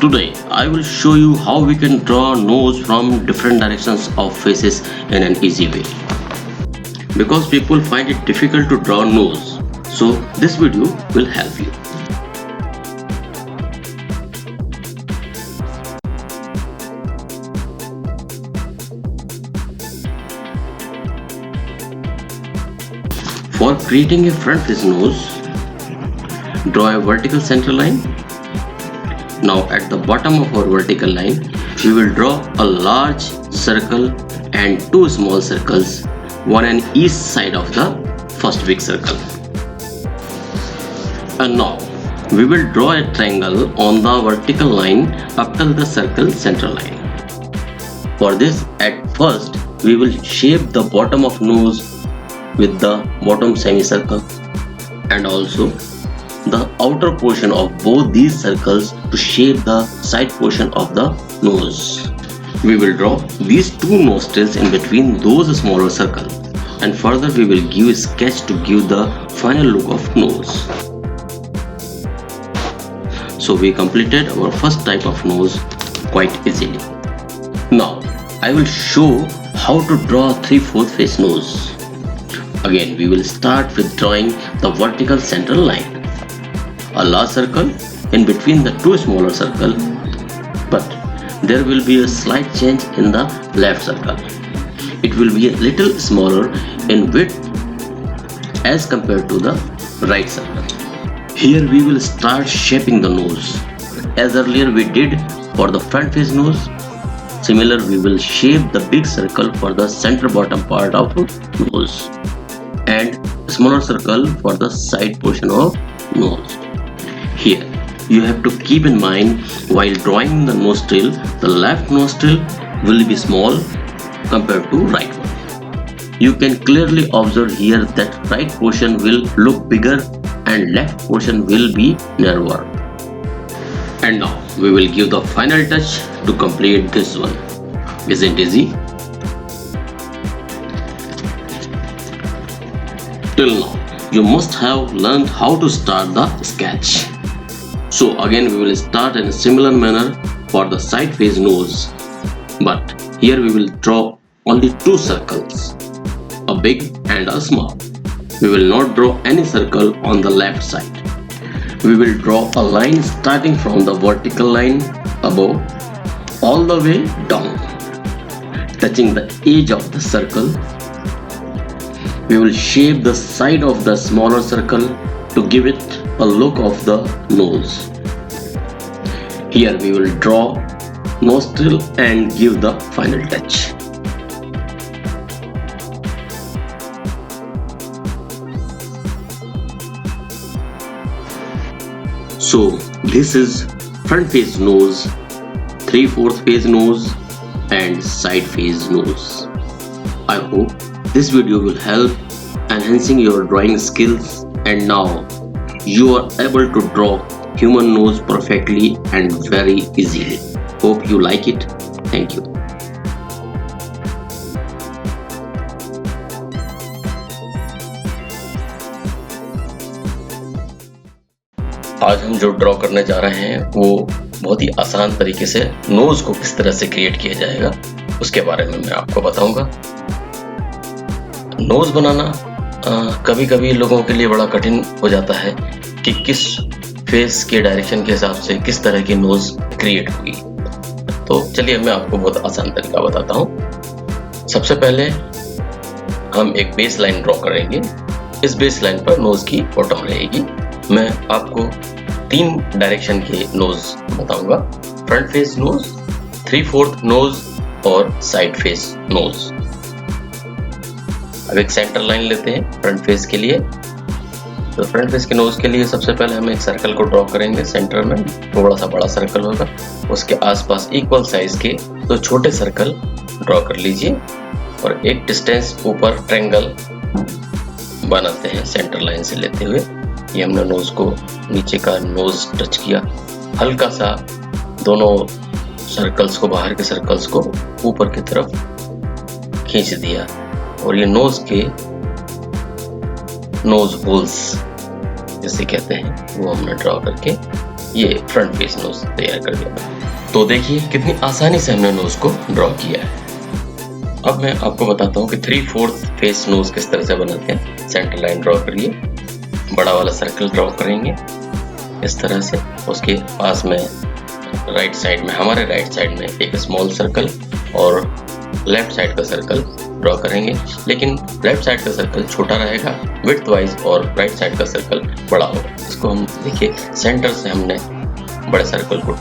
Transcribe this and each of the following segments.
Today, I will show you how we can draw nose from different directions of faces in an easy way. Because people find it difficult to draw nose, so this video will help you. For creating a front face nose, draw a vertical center line. Now at the bottom of our vertical line, we will draw a large circle and two small circles, one on each side of the first big circle. And now we will draw a triangle on the vertical line up till the circle center line. For this, at first we will shape the bottom of nose with the bottom semicircle and also the outer portion of both these circles to shape the side portion of the nose. We will draw these two nostrils in between those smaller circles, and further we will give a sketch to give the final look of nose. So we completed our first type of nose quite easily. Now I will show how to draw a 3/4 face nose. Again, we will start with drawing the vertical center line. A large circle in between the two smaller circles, but there will be a slight change in the left circle. It will be a little smaller in width as compared to the right circle. Here we will start shaping the nose. As earlier we did for the front face nose, similar we will shape the big circle for the center bottom part of nose and smaller circle for the side portion of nose. Here, you have to keep in mind while drawing the nostril, the left nostril will be small compared to right one. You can clearly observe here that right portion will look bigger and left portion will be narrower. And now, we will give the final touch to complete this one. Isn't it easy? Till now, you must have learned how to start the sketch. So again we will start in a similar manner for the side face nose, but here we will draw only two circles, a big and a small. We will not draw any circle on the left side. We will draw a line starting from the vertical line above all the way down, touching the edge of the circle. We will shape the side of the smaller circle to give it a look of the nose. Here we will draw nostril and give the final touch. So this is front face nose, 3/4 face nose and side face nose. I hope this video will help enhancing your drawing skills, and now you are able to draw human nose perfectly and very easily. Hope you like it. Thank you. आज हम जो draw करने जा रहे हैं वो बहुत ही आसान तरीके से नोज को किस तरह से क्रिएट किया जाएगा उसके बारे में मैं आपको बताऊंगा। नोज बनाना कभी कभी लोगों के लिए बड़ा कठिन हो जाता है कि किस फेस के डायरेक्शन के हिसाब से किस तरह की नोज क्रिएट होगी। तो चलिए मैं आपको बहुत आसान तरीका बताता हूँ। सबसे पहले हम एक बेस लाइन ड्रॉ करेंगे। इस बेस लाइन पर नोज की बॉटम रहेगी। मैं आपको 3 डायरेक्शन के नोज बताऊंगा, फ्रंट फेस नोज, 3/4 नोज और साइड फेस नोज। अब एक सेंटर लाइन लेते हैं फ्रंट फेस के लिए। तो फ्रंट फेस के नोज के लिए सबसे पहले हम एक सर्कल को ड्रॉ करेंगे। सेंटर में थोड़ा सा बड़ा सर्कल होगा, उसके आसपास इक्वल साइज के 2 छोटे सर्कल ड्रॉ कर लीजिए और एक डिस्टेंस ऊपर ट्रायंगल बनाते हैं सेंटर लाइन से लेते हुए। ये हमने नोज को नीचे का नोज टच किया, हल्का सा दोनों सर्कल्स को, बाहर के सर्कल्स को ऊपर की तरफ खींच दिया और ये नोज के नोज होल्स जैसे कहते हैं वो हमने ड्रॉ करके ये फ्रंट फेस नोज तैयार कर दिया। तो देखिए कितनी आसानी से हमने नोज को ड्रॉ किया है। अब मैं आपको बताता हूँ कि 3/4 फेस नोज किस तरह से बनाते हैं। सेंटर लाइन ड्रॉ करिए, बड़ा वाला सर्कल ड्रॉ करेंगे इस तरह से। उसके पास में राइट साइड में, हमारे राइट साइड में एक स्मॉल सर्कल और लेफ्ट साइड का सर्कल ड्रॉ करेंगे, लेकिन लेफ्ट साइड का सर्कल छोटा रहेगा विड्थ वाइज और राइट साइड का सर्कल बड़ा होगा। इसको हम देखिए सेंटर से हमने बड़े सर्कल को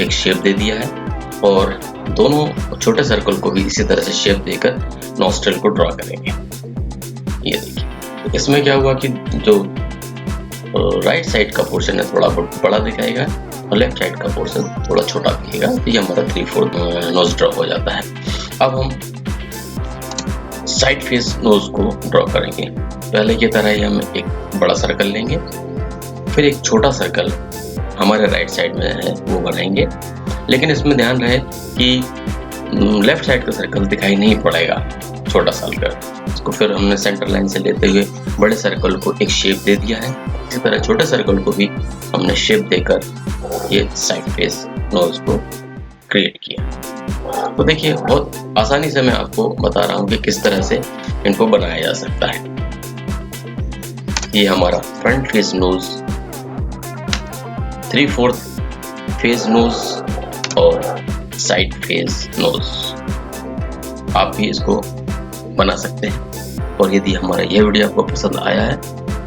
एक शेप दे दिया है और दोनों छोटे सर्कल को भी इसी तरह से शेप देकर नॉस्ट्रिल को ड्रॉ करेंगे। ये देखिए इसमें क्या हुआ कि जो राइट साइड का पोर्शन है थोड़ा बड़ा दिखाएगा और लेफ्ट साइड का पोर्शन थोड़ा छोटा दिखेगा। तो ये हमारा 3/4 नोज ड्रॉ हो जाता है। अब हम साइड फेस नोज को ड्रॉ करेंगे। पहले की तरह ही हम एक बड़ा सर्कल लेंगे, फिर एक छोटा सर्कल हमारे राइट साइड में है वो बनाएंगे, लेकिन इसमें ध्यान रहे कि लेफ्ट साइड का सर्कल दिखाई नहीं पड़ेगा छोटा सर्कल। इसको फिर हमने सेंटर लाइन से लेते हुए बड़े सर्कल को एक शेप दे दिया है। इसी तरह छोटे सर्कल को भी हमने शेप देकर ये साइड फेस नोज को क्रिएट किया। तो देखिए बहुत आसानी से मैं आपको बता रहा हूँ कि किस तरह से इनको बनाया जा सकता है। ये हमारा front face nose, 3/4 face nose और साइड फेस नोज। आप भी इसको बना सकते हैं। और यदि हमारा यह वीडियो आपको पसंद आया है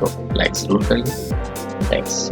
तो लाइक जरूर करिए। थैंक्स।